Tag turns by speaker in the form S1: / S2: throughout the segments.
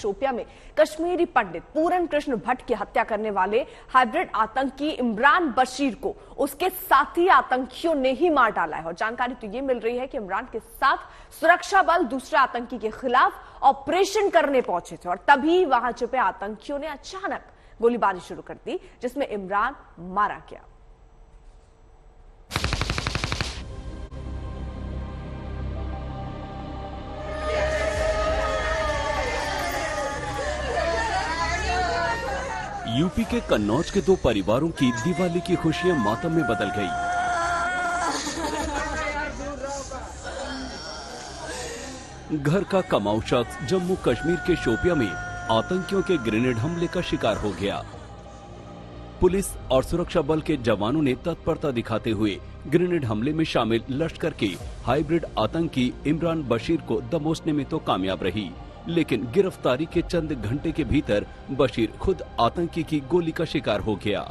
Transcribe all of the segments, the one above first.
S1: शोपिया में कश्मीरी पंडित पूरन कृष्ण भट्ट की हत्या करने वाले हाइब्रिड आतंकी इमरान बशीर को उसके साथी आतंकियों ने ही मार डाला है। और जानकारी तो ये मिल रही है कि इमरान के साथ सुरक्षा बल दूसरे आतंकी के खिलाफ ऑपरेशन करने पहुंचे थे और तभी वहां छुपे आतंकियों ने अचानक गोलीबारी शुरू कर दी, जिसमें इमरान मारा गया।
S2: यूपी के कन्नौज के दो परिवारों की दिवाली की खुशियां मातम में बदल गई। घर का कमाऊ शख्स जम्मू कश्मीर के शोपिया में आतंकियों के ग्रेनेड हमले का शिकार हो गया। पुलिस और सुरक्षा बल के जवानों ने तत्परता दिखाते हुए ग्रेनेड हमले में शामिल लश्कर के हाइब्रिड आतंकी इमरान बशीर को दबोचने में तो कामयाब रही, लेकिन गिरफ्तारी के चंद घंटे के भीतर बशीर खुद आतंकी की गोली का शिकार हो गया।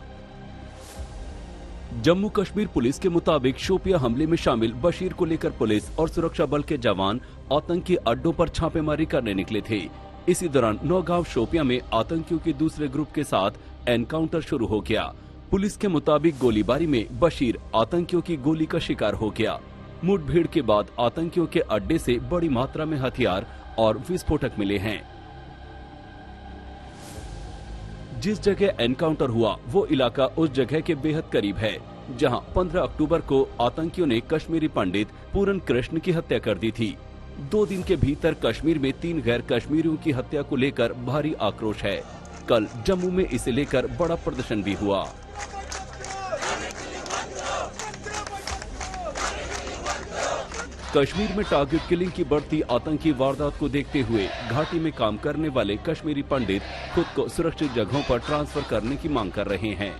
S2: जम्मू कश्मीर पुलिस के मुताबिक शोपिया हमले में शामिल बशीर को लेकर पुलिस और सुरक्षा बल के जवान आतंकी अड्डों पर छापेमारी करने निकले थे। इसी दौरान नौगांव शोपिया में आतंकियों के दूसरे ग्रुप के साथ एनकाउंटर शुरू हो गया। पुलिस के मुताबिक गोलीबारी में बशीर आतंकियों की गोली का शिकार हो गया। मुठभेड़ के बाद आतंकियों के अड्डे से बड़ी मात्रा में हथियार और विस्फोटक मिले हैं। जिस जगह एनकाउंटर हुआ वो इलाका उस जगह के बेहद करीब है जहां 15 अक्टूबर को आतंकियों ने कश्मीरी पंडित पूरन कृष्ण की हत्या कर दी थी। 2 दिन के भीतर कश्मीर में 3 गैर कश्मीरियों की हत्या को लेकर भारी आक्रोश है। कल जम्मू में इसे लेकर बड़ा प्रदर्शन भी हुआ। कश्मीर में टारगेट किलिंग की बढ़ती आतंकी वारदात को देखते हुए घाटी में काम करने वाले कश्मीरी पंडित खुद को सुरक्षित जगहों पर ट्रांसफर करने की मांग कर रहे हैं।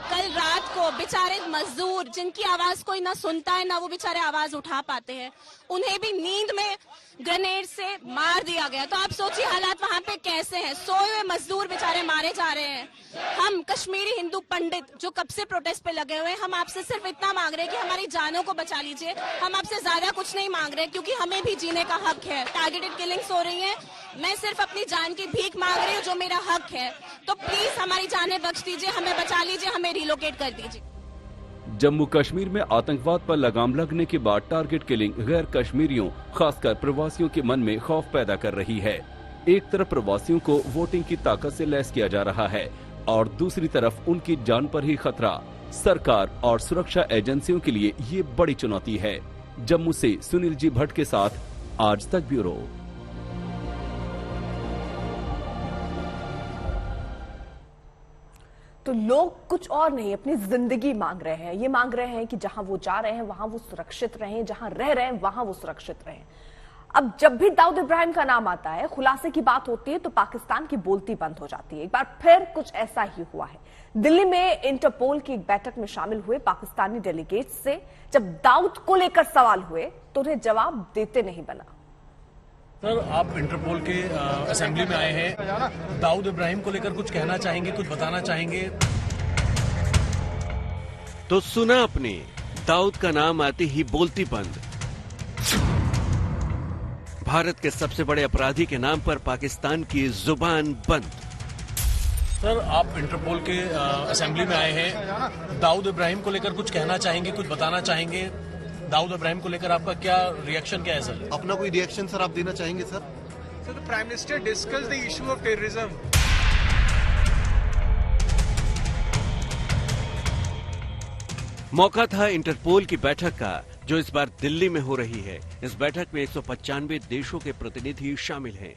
S3: कल रात को बेचारे मजदूर जिनकी आवाज कोई ना सुनता है ना वो बेचारे आवाज उठा पाते हैं, उन्हें भी नींद में ग्रेनेड से मार दिया गया। तो आप सोचिए हालात वहाँ पे कैसे हैं। सोए हुए मजदूर बेचारे मारे जा रहे हैं। हम कश्मीरी हिंदू पंडित जो कब से प्रोटेस्ट पे लगे हुए हैं, हम आपसे सिर्फ इतना मांग रहे हैं कि हमारी जानों को बचा लीजिए। हम आपसे ज्यादा कुछ नहीं मांग रहे क्योंकि हमें भी जीने का हक है। टारगेटेड किलिंग्स हो रही है, मैं सिर्फ अपनी जान की भीख मांग रही हूँ जो मेरा हक है। तो प्लीज हमारी जानें बख्श दीजिए, हमें बचा लीजिए, हमें रिलोकेट कर दीजिए।
S2: जम्मू कश्मीर में आतंकवाद पर लगाम लगने के बाद टारगेट किलिंग गैर कश्मीरियों खासकर प्रवासियों के मन में खौफ पैदा कर रही है। एक तरफ प्रवासियों को वोटिंग की ताकत से लैस किया जा रहा है और दूसरी तरफ उनकी जान पर ही खतरा। सरकार और सुरक्षा एजेंसियों के लिए ये बड़ी चुनौती है। जम्मू से सुनील जी भट्ट के साथ आज तक ब्यूरो।
S1: तो लोग कुछ और नहीं अपनी जिंदगी मांग रहे हैं। ये मांग रहे हैं कि जहां वो जा रहे हैं वहां वो सुरक्षित रहें, जहां रह रहे हैं वहां वो सुरक्षित रहें। अब जब भी दाऊद इब्राहिम का नाम आता है, खुलासे की बात होती है तो पाकिस्तान की बोलती बंद हो जाती है। एक बार फिर कुछ ऐसा ही हुआ है। दिल्ली में इंटरपोल की एक बैठक में शामिल हुए पाकिस्तानी डेलीगेट्स से जब दाऊद को लेकर सवाल हुए तो उन्हें जवाब देते नहीं बना।
S4: सर, आप इंटरपोल के असेंबली में आए हैं, दाऊद इब्राहिम को लेकर कुछ कहना चाहेंगे, कुछ बताना चाहेंगे?
S5: तो सुना आपने, दाऊद का नाम आते ही बोलती बंद। भारत के सबसे बड़े अपराधी के नाम पर पाकिस्तान की जुबान बंद।
S4: सर, आप इंटरपोल के असेंबली में आए हैं, दाऊद इब्राहिम को लेकर कुछ कहना चाहेंगे, कुछ बताना चाहेंगे? दाऊद इब्राहिम को लेकर आपका क्या रिएक्शन क्या है सर?
S6: अपना कोई रिएक्शन सर आप देना चाहेंगे sir?
S7: So the Prime Minister discussed the issue of terrorism.
S5: मौका था इंटरपोल की बैठक का जो इस बार दिल्ली में हो रही है। इस बैठक में 195 देशों के प्रतिनिधि शामिल हैं।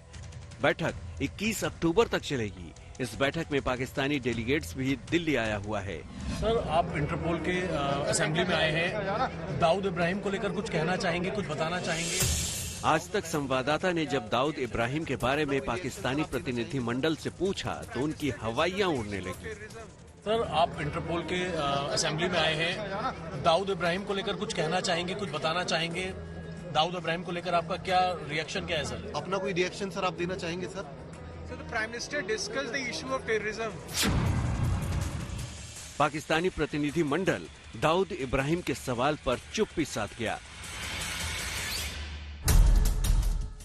S5: बैठक 21 अक्टूबर तक चलेगी। इस बैठक में पाकिस्तानी डेलीगेट्स भी दिल्ली आया हुआ है।
S4: सर, आप इंटरपोल के असेंबली में आए हैं, दाऊद इब्राहिम को लेकर कुछ कहना चाहेंगे, कुछ बताना चाहेंगे?
S5: आज तक संवाददाता ने जब दाऊद इब्राहिम के बारे में पाकिस्तानी प्रतिनिधि मंडल से पूछा तो उनकी हवाइयां उड़ने लगी।
S4: सर, आप इंटरपोल के असेंबली में आए हैं, दाऊद इब्राहिम को लेकर कुछ कहना चाहेंगे, कुछ बताना चाहेंगे? दाऊद इब्राहिम को लेकर आपका क्या रिएक्शन क्या है सर?
S6: अपना कोई रिएक्शन सर आप देना चाहेंगे sir?
S7: So the Prime Minister discussed the issue of terrorism.
S5: Pakistani प्रतिनिधि मंडल दाऊद इब्राहिम के सवाल पर चुप्पी साध गया।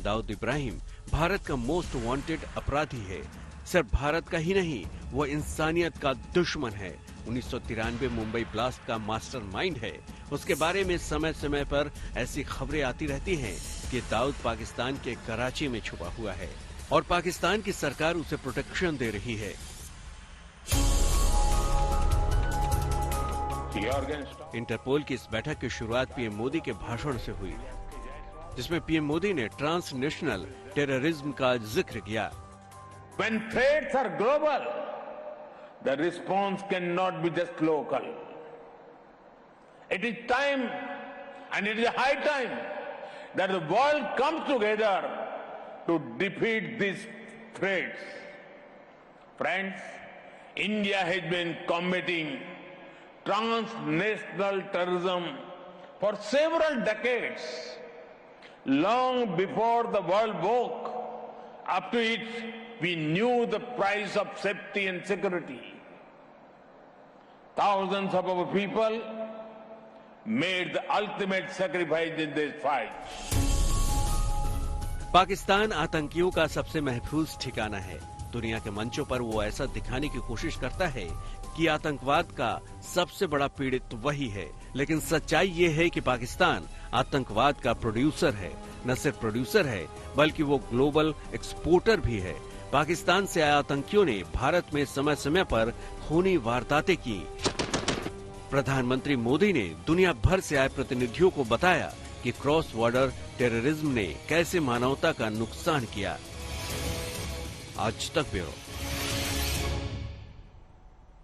S5: दाऊद इब्राहिम भारत का मोस्ट वांटेड अपराधी है। सिर्फ भारत का ही नहीं, वो इंसानियत का दुश्मन है। 1993 मुंबई ब्लास्ट का मास्टरमाइंड है। उसके बारे में समय समय पर ऐसी खबरें आती रहती हैं कि दाऊद पाकिस्तान के कराची में छुपा हुआ है और पाकिस्तान की सरकार उसे प्रोटेक्शन दे रही है। इंटरपोल की इस बैठक की शुरुआत पीएम मोदी के भाषण से हुई, जिसमें पीएम मोदी ने ट्रांसनेशनल टेररिज्म का जिक्र किया।
S8: When threats are global, the response cannot be just local. It is time, and it is high time, that the world comes together to defeat these threats. Friends, India has been combating transnational terrorism for several decades. Long before the world woke up to it, we knew the price of safety and security. Thousands of our people made the ultimate sacrifice in this fight.
S5: Pakistan आतंकियों का सबसे महफूज ठिकाना है। दुनिया के मंचों पर वो ऐसा दिखाने की कोशिश करता है कि आतंकवाद का सबसे बड़ा पीड़ित वही है, लेकिन सच्चाई ये है कि पाकिस्तान आतंकवाद का प्रोड्यूसर है। न सिर्फ प्रोड्यूसर है, बल्कि वो ग्लोबल एक्सपोर्टर भी है। पाकिस्तान से आए आतंकियों ने भारत में समय समय पर खूनी वारदातें की। प्रधानमंत्री मोदी ने दुनिया भर से आए प्रतिनिधियों को बताया कि क्रॉस बॉर्डर टेररिज्म ने कैसे मानवता का नुकसान किया। आज तक ब्यूरो।